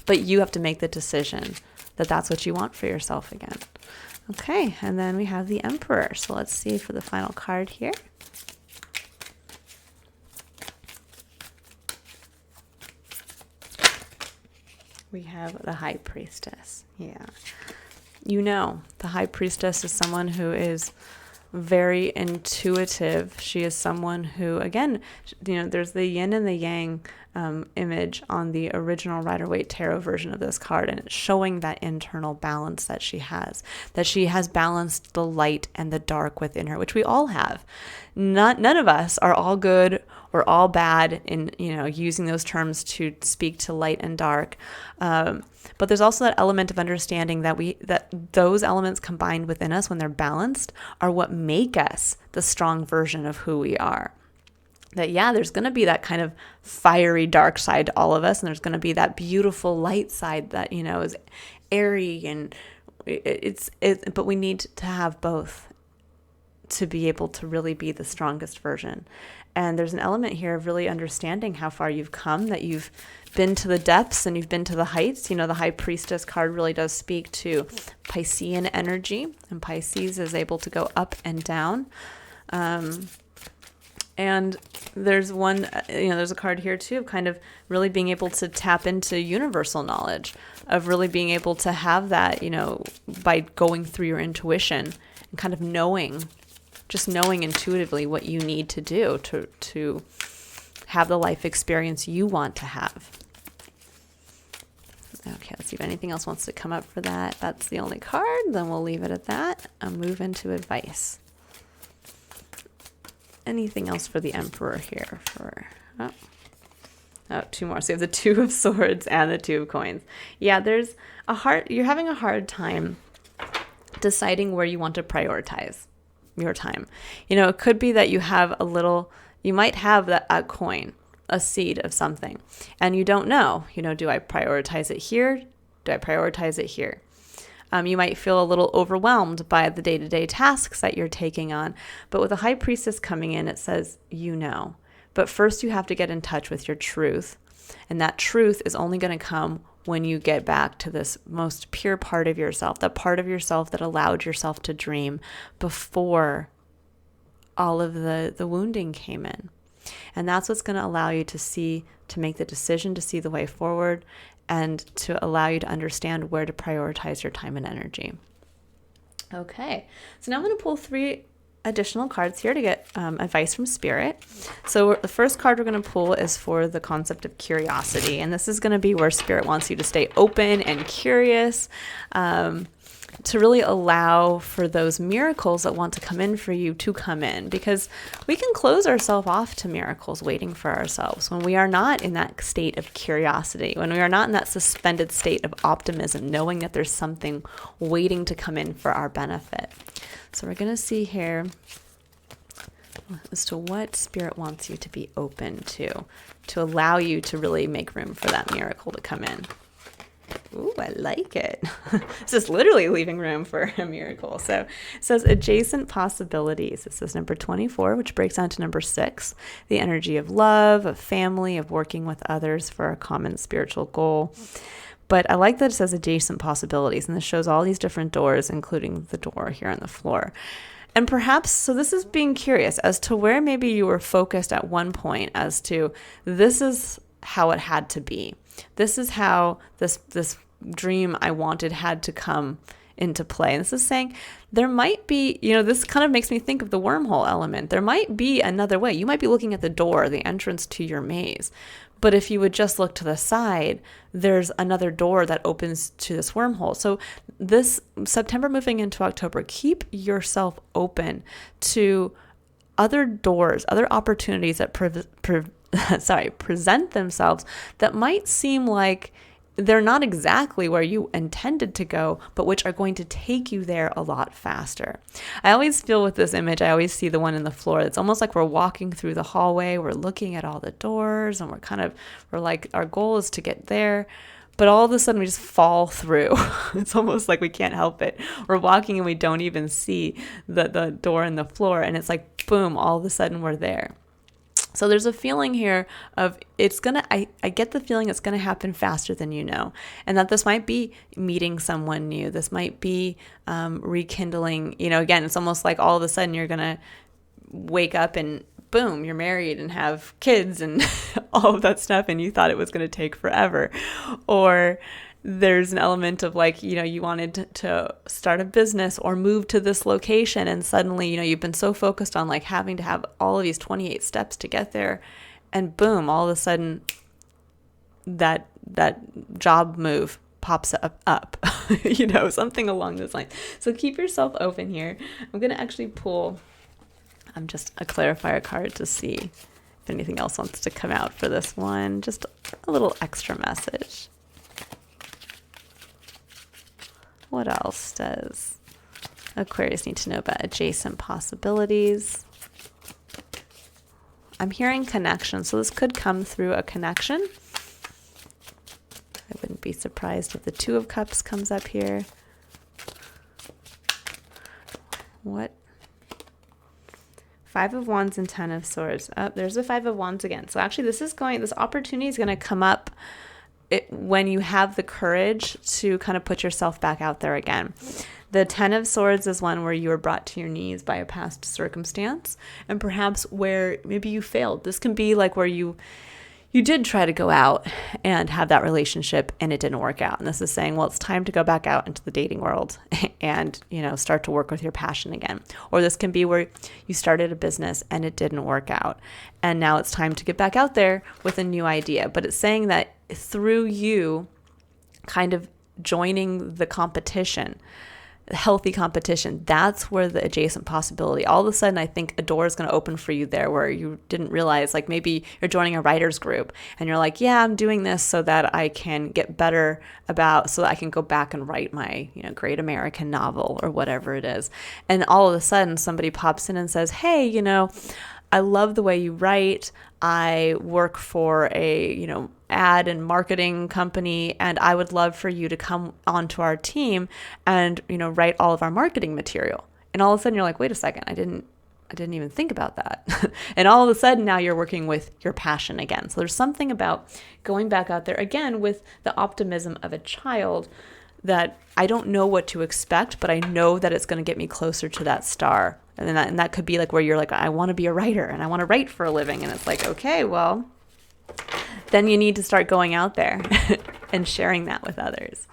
But you have to make the decision that that's what you want for yourself again. Okay, and then we have the Emperor. So let's see for the final card here. We have the High Priestess. Yeah. You know, the High Priestess is someone who is very intuitive. She is someone who, again, you know, there's the yin and the yang image on the original Rider-Waite Tarot version of this card, and it's showing that internal balance that she has balanced the light and the dark within her, which we all have. None of us are all good or all bad in, you know, using those terms to speak to light and dark. But there's also that element of understanding that those elements combined within us when they're balanced are what make us the strong version of who we are. That, yeah, there's going to be that kind of fiery dark side to all of us, and there's going to be that beautiful light side that, you know, is airy, and but we need to have both to be able to really be the strongest version. And there's an element here of really understanding how far you've come, that you've been to the depths and you've been to the heights. You know, the High Priestess card really does speak to Piscean energy, and Pisces is able to go up and down. And there's one, you know, there's a card here too of kind of really being able to tap into universal knowledge, of really being able to have that, you know, by going through your intuition and kind of knowing, just knowing intuitively what you need to do to have the life experience you want to have. Okay, let's see if anything else wants to come up for that. That's the only card. Then we'll leave it at that and move into advice. Anything else for the Emperor here? Two more. So you have the Two of Swords and the Two of Coins. Yeah, you're having a hard time deciding where you want to prioritize your time. You know, it could be that you might have a coin, a seed of something, and you don't know, do I prioritize it here? Do I prioritize it here? You might feel a little overwhelmed by the day-to-day tasks that you're taking on. But with a High Priestess coming in, it says, but first you have to get in touch with your truth. And that truth is only going to come when you get back to this most pure part of yourself, that part of yourself that allowed yourself to dream before all of the wounding came in. And that's what's going to allow you to make the decision, to see the way forward, and to allow you to understand where to prioritize your time and energy. Okay, so now I'm going to pull 3 additional cards here to get advice from Spirit. So the first card we're going to pull is for the concept of curiosity, and this is going to be where Spirit wants you to stay open and curious, to really allow for those miracles that want to come in for you to come in, because we can close ourselves off to miracles waiting for ourselves when we are not in that state of curiosity, when we are not in that suspended state of optimism, knowing that there's something waiting to come in for our benefit. So we're going to see here as to what Spirit wants you to be open to allow you to really make room for that miracle to come in. Ooh, I like it. It's just literally leaving room for a miracle. So it says adjacent possibilities. This is number 24, which breaks down to number 6, the energy of love, of family, of working with others for a common spiritual goal. But I like that it says adjacent possibilities, and this shows all these different doors, including the door here on the floor. And perhaps, so this is being curious as to where maybe you were focused at one point as to this is how it had to be. This is how this dream I wanted had to come into play. And this is saying there might be, this kind of makes me think of the wormhole element. There might be another way. You might be looking at the door, the entrance to your maze. But if you would just look to the side, there's another door that opens to this wormhole. So this September moving into October, keep yourself open to other doors, other opportunities that present themselves that might seem like they're not exactly where you intended to go, but which are going to take you there a lot faster. I always feel with this image, I always see the one in the floor. It's almost like we're walking through the hallway, we're looking at all the doors, and we're like, our goal is to get there. But all of a sudden we just fall through. It's almost like we can't help it. We're walking and we don't even see the door and the floor. And it's like, boom, all of a sudden we're there. So there's a feeling here of I get the feeling it's going to happen faster than you know. And that this might be meeting someone new. This might be rekindling, again, it's almost like all of a sudden you're going to wake up and boom, you're married and have kids and all of that stuff. And you thought it was going to take forever. Or there's an element of like, you wanted to start a business or move to this location, and suddenly, you've been so focused on like having to have all of these 28 steps to get there, and boom, all of a sudden that job move pops up, something along those lines. So keep yourself open here. I'm going to actually pull just a clarifier card to see if anything else wants to come out for this one. Just a little extra message. What else does Aquarius need to know about adjacent possibilities? I'm hearing connection, so this could come through a connection. I wouldn't be surprised if the Two of Cups comes up here. What? Five of Wands and Ten of Swords. Oh, there's the Five of Wands again. So actually this opportunity is going to come up when you have the courage to kind of put yourself back out there again. The Ten of Swords is one where you were brought to your knees by a past circumstance, and perhaps where maybe you failed. This can be like where you did try to go out and have that relationship and it didn't work out. And this is saying, well, it's time to go back out into the dating world and, start to work with your passion again. Or this can be where you started a business and it didn't work out. And now it's time to get back out there with a new idea. But it's saying that through you kind of joining the competition, healthy competition, that's where the adjacent possibility, all of a sudden I think a door is going to open for you there where you didn't realize. Like maybe you're joining a writer's group and you're like, yeah, I'm doing this so that I can get better so that I can go back and write my great American novel or whatever it is. And all of a sudden somebody pops in and says, hey, I love the way you write. I work for a, ad and marketing company, and I would love for you to come onto our team and, write all of our marketing material. And all of a sudden you're like, wait a second, I didn't even think about that. And all of a sudden now you're working with your passion again. So there's something about going back out there again with the optimism of a child that I don't know what to expect, but I know that it's going to get me closer to that star. And that could be like where you're like, I want to be a writer and I want to write for a living. And it's like, okay, well, then you need to start going out there and sharing that with others.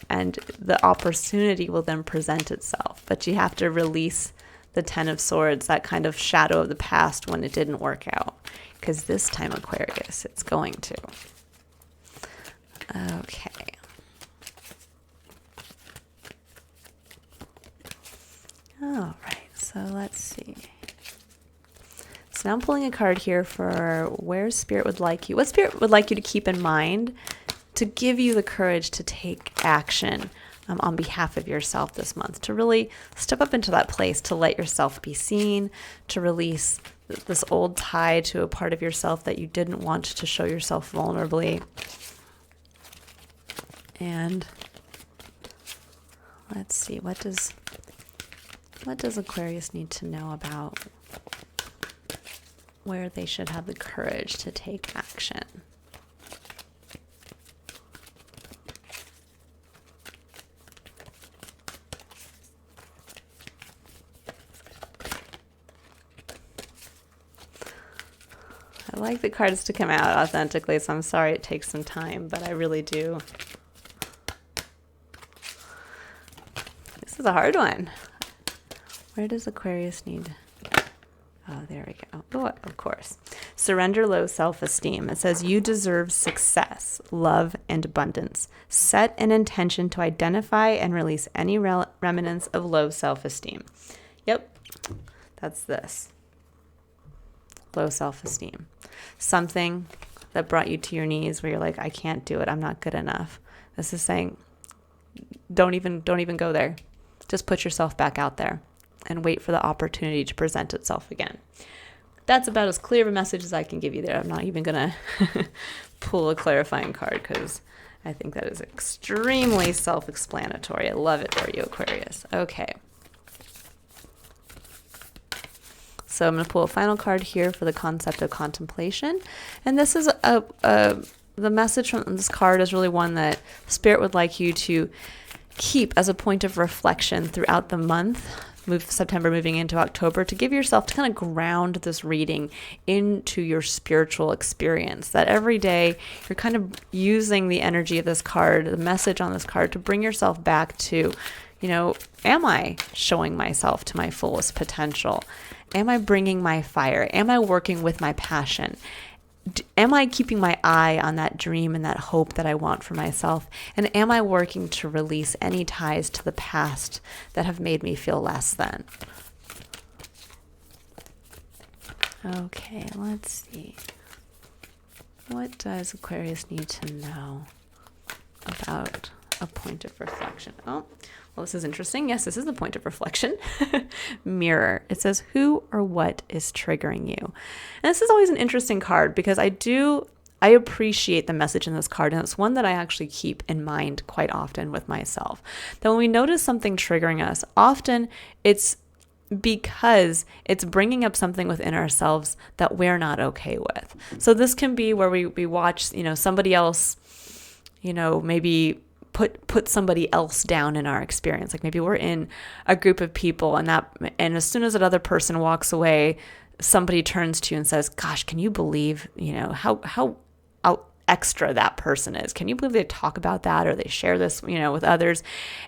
And the opportunity will then present itself. But you have to release the Ten of Swords, that kind of shadow of the past when it didn't work out. Because this time, Aquarius, it's going to. Okay. All right. So let's see. So now I'm pulling a card here for where Spirit would like you. What Spirit would like you to keep in mind to give you the courage to take action on behalf of yourself this month, to really step up into that place, to let yourself be seen, to release this old tie to a part of yourself that you didn't want to show yourself vulnerably. And let's see, what does Aquarius need to know about where they should have the courage to take action? I like the cards to come out authentically, so I'm sorry it takes some time, but I really do. This is a hard one. Where does Aquarius need? Oh, there we go. Oh, of course. Surrender low self-esteem. It says you deserve success, love, and abundance. Set an intention to identify and release any remnants of low self-esteem. Yep, that's this. Low self-esteem. Something that brought you to your knees where you're like, I can't do it. I'm not good enough. This is saying, don't even go there. Just put yourself back out there and wait for the opportunity to present itself again. That's about as clear of a message as I can give you there. I'm not even going to pull a clarifying card because I think that is extremely self-explanatory. I love it for you, Aquarius. Okay. So I'm going to pull a final card here for the concept of contemplation. And this is the message from this card is really one that Spirit would like you to keep as a point of reflection throughout the month, September moving into October, to give yourself to kind of ground this reading into your spiritual experience. That every day you're kind of using the energy of this card, the message on this card, to bring yourself back to, am I showing myself to my fullest potential? Am I bringing my fire? Am I working with my passion? Am I keeping my eye on that dream and that hope that I want for myself? And am I working to release any ties to the past that have made me feel less than? Okay, let's see. What does Aquarius need to know about a point of reflection? Oh, well, this is interesting. Yes, this is the point of reflection. Mirror. It says, who or what is triggering you? And this is always an interesting card because I appreciate the message in this card. And it's one that I actually keep in mind quite often with myself. That when we notice something triggering us, often it's because it's bringing up something within ourselves that we're not okay with. So this can be where we watch, somebody else, maybe put somebody else down in our experience. Like maybe we're in a group of people and as soon as that other person walks away, somebody turns to you and says, gosh, can you believe, how extra that person is? Can you believe they talk about that or they share this, with others?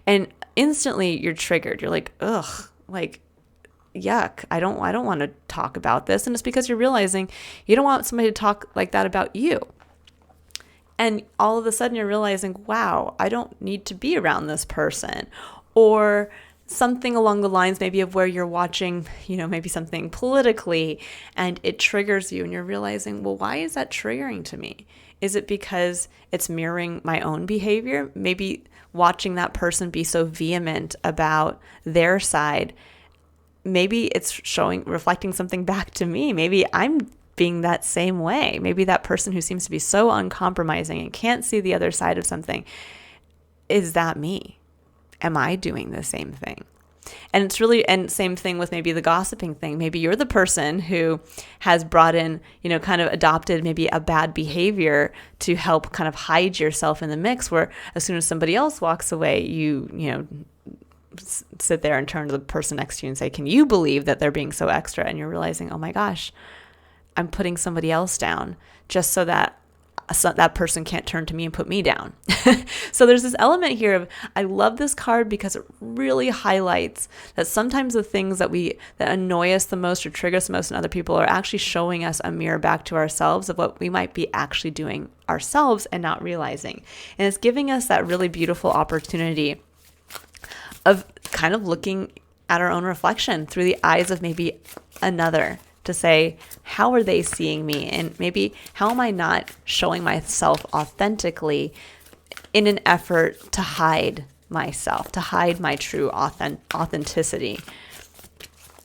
And instantly you're triggered. You're like, ugh, like, yuck. I don't want to talk about this. And it's because you're realizing you don't want somebody to talk like that about you. And all of a sudden you're realizing, wow, I don't need to be around this person. Or something along the lines maybe of where you're watching, maybe something politically and it triggers you and you're realizing, well, why is that triggering to me? Is it because it's mirroring my own behavior? Maybe watching that person be so vehement about their side, maybe it's reflecting something back to me. Maybe I'm being that same way. Maybe that person who seems to be so uncompromising and can't see the other side of something, is that me? Am I doing the same thing? And it's really, and same thing with maybe the gossiping thing. Maybe you're the person who has brought in, kind of adopted maybe a bad behavior to help kind of hide yourself in the mix, where as soon as somebody else walks away, you sit there and turn to the person next to you and say, can you believe that they're being so extra? And you're realizing, oh my gosh, I'm putting somebody else down just so that that person can't turn to me and put me down. So there's this element here of, I love this card because it really highlights that sometimes the things that annoy us the most or trigger us the most in other people are actually showing us a mirror back to ourselves of what we might be actually doing ourselves and not realizing. And it's giving us that really beautiful opportunity of kind of looking at our own reflection through the eyes of maybe another, to say, how are they seeing me? And maybe how am I not showing myself authentically in an effort to hide myself, to hide my true authenticity?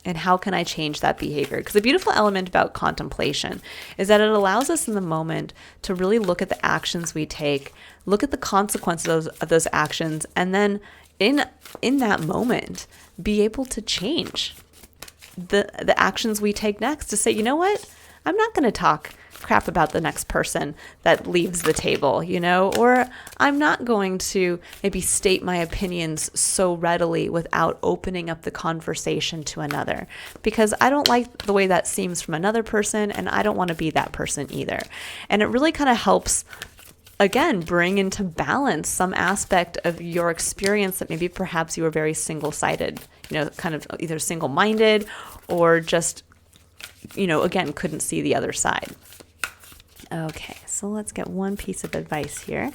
And how can I change that behavior? Because the beautiful element about contemplation is that it allows us in the moment to really look at the actions we take, look at the consequences of those actions, and then in that moment, be able to change the actions we take next, to say, you know what? I'm not going to talk crap about the next person that leaves the table, or I'm not going to maybe state my opinions so readily without opening up the conversation to another, because I don't like the way that seems from another person, and I don't want to be that person either. And it really kind of helps, again, bring into balance some aspect of your experience that maybe perhaps you were very single-sided, kind of either single-minded or just, again, couldn't see the other side. Okay, so let's get one piece of advice here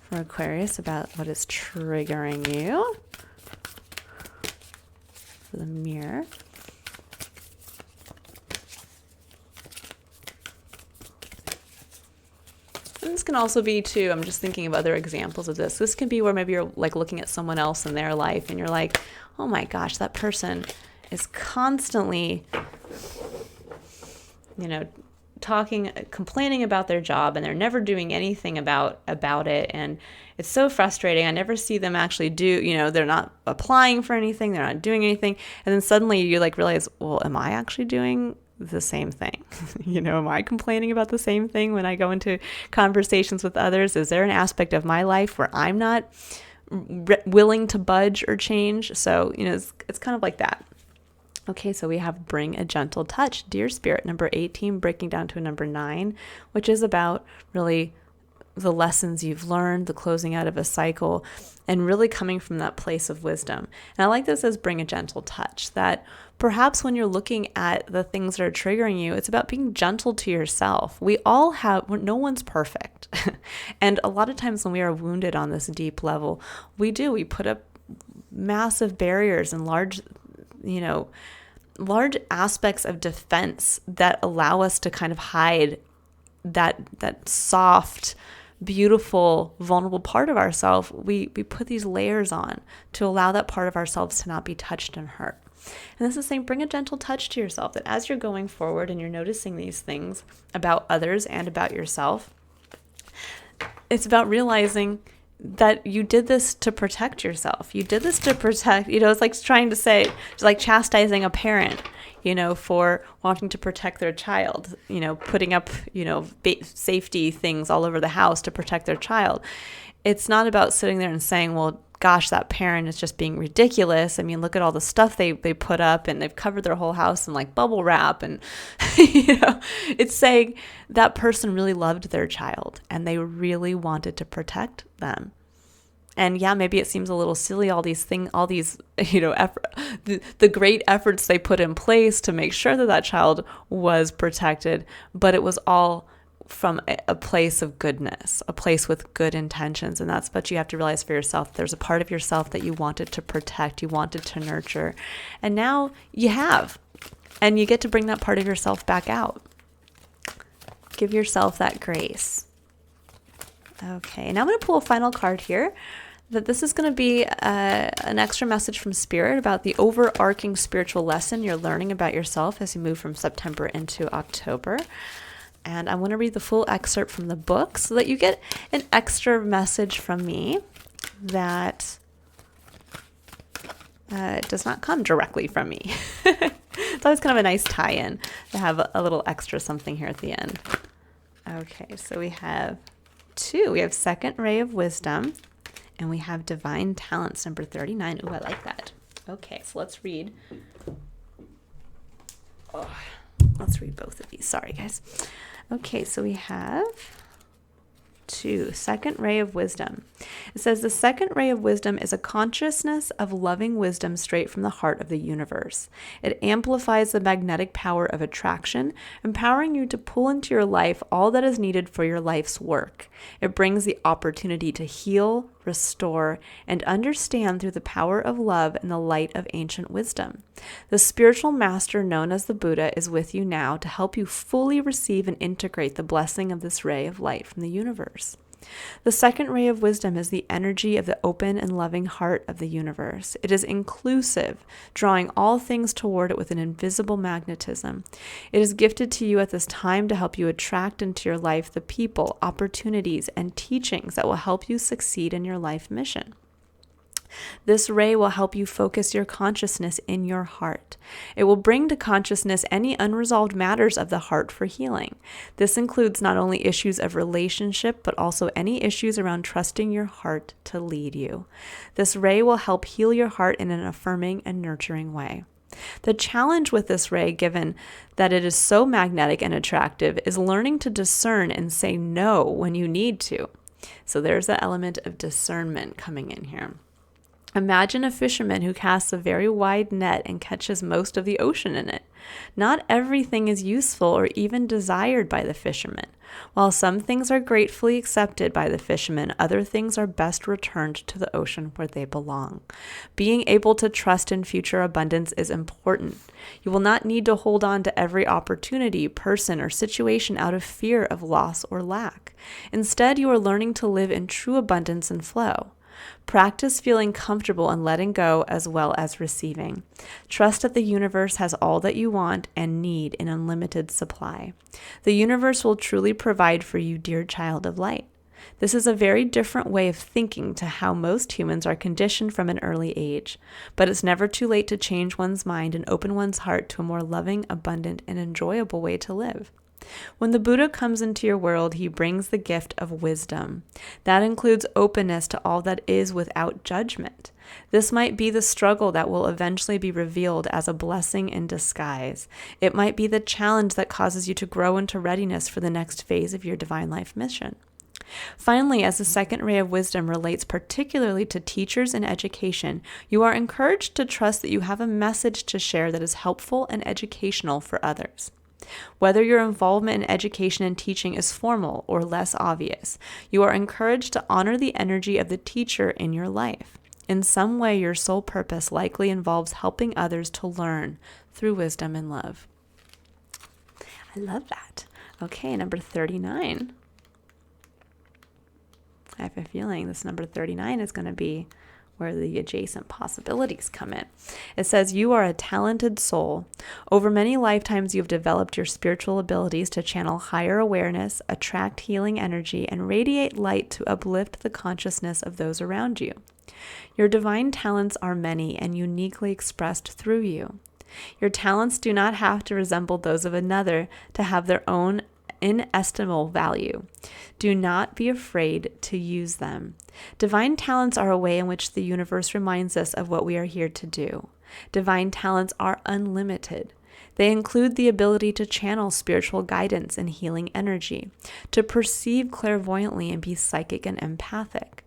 for Aquarius about what is triggering you for the mirror. And this can also be too, I'm just thinking of other examples of this. This can be where maybe you're like looking at someone else in their life and you're like, oh my gosh, that person is constantly, complaining about their job, and they're never doing anything about it. And it's so frustrating. I never see them actually they're not applying for anything. They're not doing anything. And then suddenly you like realize, well, am I actually doing the same thing? Am I complaining about the same thing when I go into conversations with others? Is there an aspect of my life where I'm not willing to budge or change? So, it's kind of like that. Okay, so we have bring a gentle touch. Dear Spirit, number 18, breaking down to a number 9, which is about really the lessons you've learned, the closing out of a cycle, and really coming from that place of wisdom. And I like this as bring a gentle touch, that perhaps when you're looking at the things that are triggering you, it's about being gentle to yourself. No one's perfect. And a lot of times when we are wounded on this deep level, we put up massive barriers and large aspects of defense that allow us to kind of hide that soft, beautiful, vulnerable part of ourselves. We put these layers on to allow that part of ourselves to not be touched and hurt. And this is saying, bring a gentle touch to yourself, that as you're going forward and you're noticing these things about others and about yourself, it's about realizing that you did this to protect yourself. You did this to protect, it's like trying to say, it's like chastising a parent, for wanting to protect their child, putting up, safety things all over the house to protect their child. It's not about sitting there and saying, well, gosh, that parent is just being ridiculous. I mean, look at all the stuff they put up, and they've covered their whole house in like bubble wrap. And, it's saying that person really loved their child and they really wanted to protect them. And yeah, maybe it seems a little silly, all these, the great efforts they put in place to make sure that child was protected, but it was all from a place of goodness, a place with good intentions. And that's what you have to realize for yourself. There's a part of yourself that you wanted to protect, you wanted to nurture, and now you have, and you get to bring that part of yourself back out. Give yourself that grace. Okay, now I'm going to pull a final card here. That this is going to be an extra message from Spirit about the overarching spiritual lesson you're learning about yourself as you move from September into October. And I want to read the full excerpt from the book so that you get an extra message from me that does not come directly from me. It's always kind of a nice tie-in to have a little extra something here at the end. Okay, so we have 2. We have Second Ray of Wisdom. And we have Divine Talents, number 39. Ooh, I like that. Okay, so let's read. Let's read both of these. Sorry, guys. Okay, so we have 2, Second Ray of Wisdom. It says, the second ray of wisdom is a consciousness of loving wisdom straight from the heart of the universe. It amplifies the magnetic power of attraction, empowering you to pull into your life all that is needed for your life's work. It brings the opportunity to heal, restore, and understand through the power of love and the light of ancient wisdom. The spiritual master known as the Buddha is with you now to help you fully receive and integrate the blessing of this ray of light from the universe. The second ray of wisdom is the energy of the open and loving heart of the universe. It is inclusive, drawing all things toward it with an invisible magnetism. It is gifted to you at this time to help you attract into your life the people, opportunities, and teachings that will help you succeed in your life mission. This ray will help you focus your consciousness in your heart. It will bring to consciousness any unresolved matters of the heart for healing. This includes not only issues of relationship, but also any issues around trusting your heart to lead you. This ray will help heal your heart in an affirming and nurturing way. The challenge with this ray, given that it is so magnetic and attractive, is learning to discern and say no when you need to. So there's that element of discernment coming in here. Imagine a fisherman who casts a very wide net and catches most of the ocean in it. Not everything is useful or even desired by the fisherman. While some things are gratefully accepted by the fisherman, other things are best returned to the ocean where they belong. Being able to trust in future abundance is important. You will not need to hold on to every opportunity, person, or situation out of fear of loss or lack. Instead, you are learning to live in true abundance and flow. Practice feeling comfortable and letting go as well as receiving. Trust that the universe has all that you want and need in unlimited supply. The universe will truly provide for you, dear child of light. This is a very different way of thinking to how most humans are conditioned from an early age, but it's never too late to change one's mind and open one's heart to a more loving, abundant, and enjoyable way to live. When the Buddha comes into your world, he brings the gift of wisdom. That includes openness to all that is without judgment. This might be the struggle that will eventually be revealed as a blessing in disguise. It might be the challenge that causes you to grow into readiness for the next phase of your divine life mission. Finally, as the second ray of wisdom relates particularly to teachers and education, you are encouraged to trust that you have a message to share that is helpful and educational for others. Whether your involvement in education and teaching is formal or less obvious, you are encouraged to honor the energy of the teacher in your life. In some way, your sole purpose likely involves helping others to learn through wisdom and love. I love that. Okay, number 39. I have a feeling this number 39 is going to be where the adjacent possibilities come in. It says, you are a talented soul. Over many lifetimes, you've developed your spiritual abilities to channel higher awareness, attract healing energy, and radiate light to uplift the consciousness of those around you. Your divine talents are many and uniquely expressed through you. Your talents do not have to resemble those of another to have their own inestimable value. Do not be afraid to use them. Divine talents are a way in which the universe reminds us of what we are here to do. Divine talents are unlimited. They include the ability to channel spiritual guidance and healing energy, to perceive clairvoyantly and be psychic and empathic.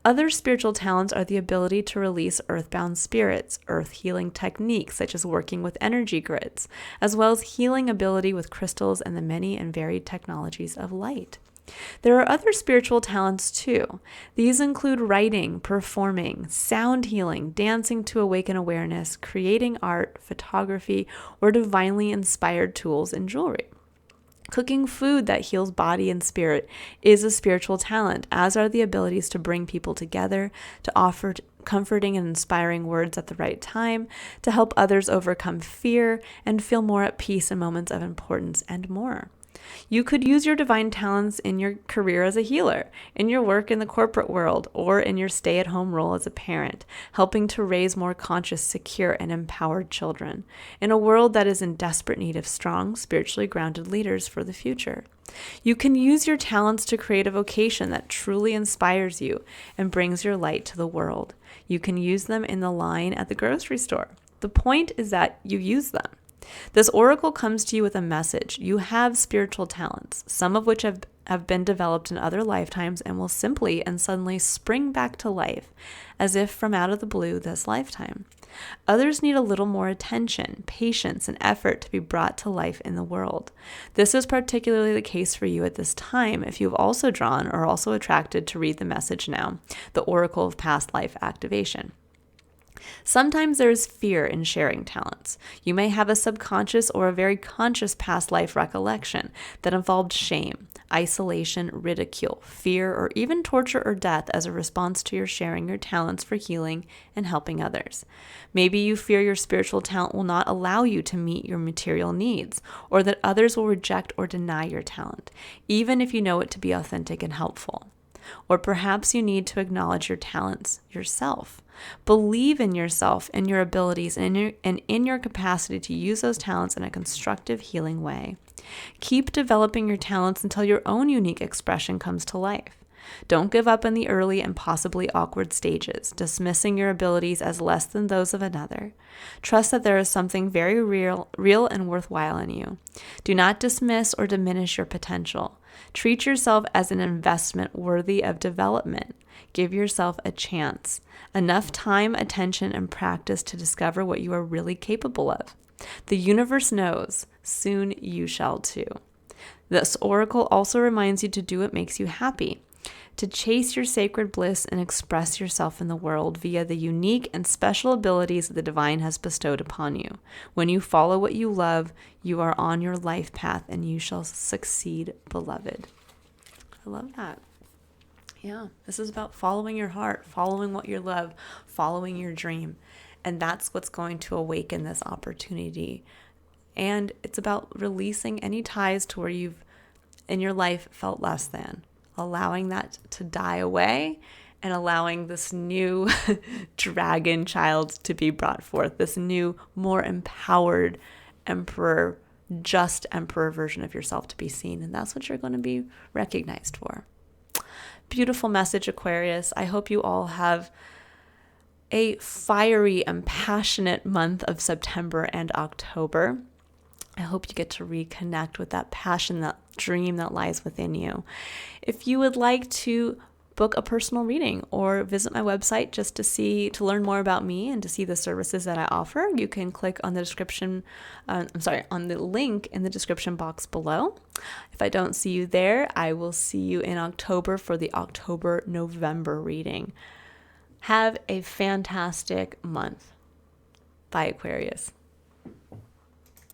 Other spiritual talents are the ability to release earthbound spirits, earth healing techniques such as working with energy grids, as well as healing ability with crystals and the many and varied technologies of light. There are other spiritual talents too. These include writing, performing, sound healing, dancing to awaken awareness, creating art, photography, or divinely inspired tools and jewelry. Cooking food that heals body and spirit is a spiritual talent, as are the abilities to bring people together, to offer comforting and inspiring words at the right time, to help others overcome fear and feel more at peace in moments of importance, and more. You could use your divine talents in your career as a healer, in your work in the corporate world, or in your stay-at-home role as a parent, helping to raise more conscious, secure, and empowered children in a world that is in desperate need of strong, spiritually grounded leaders for the future. You can use your talents to create a vocation that truly inspires you and brings your light to the world. You can use them in the line at the grocery store. The point is that you use them. This oracle comes to you with a message. You have spiritual talents, some of which have been developed in other lifetimes and will simply and suddenly spring back to life, as if from out of the blue this lifetime. Others need a little more attention, patience, and effort to be brought to life in the world. This is particularly the case for you at this time if you've also drawn or also attracted to read the message now, the Oracle of Past Life Activation. Sometimes there is fear in sharing talents. You may have a subconscious or a very conscious past life recollection that involved shame, isolation, ridicule, fear, or even torture or death as a response to your sharing your talents for healing and helping others. Maybe you fear your spiritual talent will not allow you to meet your material needs, or that others will reject or deny your talent, even if you know it to be authentic and helpful. Or perhaps you need to acknowledge your talents yourself. Believe in yourself and your abilities and in your capacity to use those talents in a constructive, healing way. Keep developing your talents until your own unique expression comes to life. Don't give up in the early and possibly awkward stages, dismissing your abilities as less than those of another. Trust that there is something very real and worthwhile in you. Do not dismiss or diminish your potential. Treat yourself as an investment worthy of development. Give yourself a chance. Enough time, attention, and practice to discover what you are really capable of. The universe knows. Soon you shall too. This oracle also reminds you to do what makes you happy, to chase your sacred bliss and express yourself in the world via the unique and special abilities that the divine has bestowed upon you. When you follow what you love, you are on your life path and you shall succeed, beloved. I love that. Yeah, this is about following your heart, following what you love, following your dream. And that's what's going to awaken this opportunity. And it's about releasing any ties to where you've in your life felt less than, allowing that to die away and allowing this new dragon child to be brought forth, this new, more empowered emperor, just emperor version of yourself to be seen. And that's what you're going to be recognized for. Beautiful message, Aquarius. I hope you all have a fiery and passionate month of September and October. I hope you get to reconnect with that passion, that dream that lies within you. If you would like to book a personal reading or visit my website just to learn more about me and to see the services that I offer, you can click on on the link in the description box below. If I don't see you there, I will see you in October for the October-November reading. Have a fantastic month. Bye, Aquarius.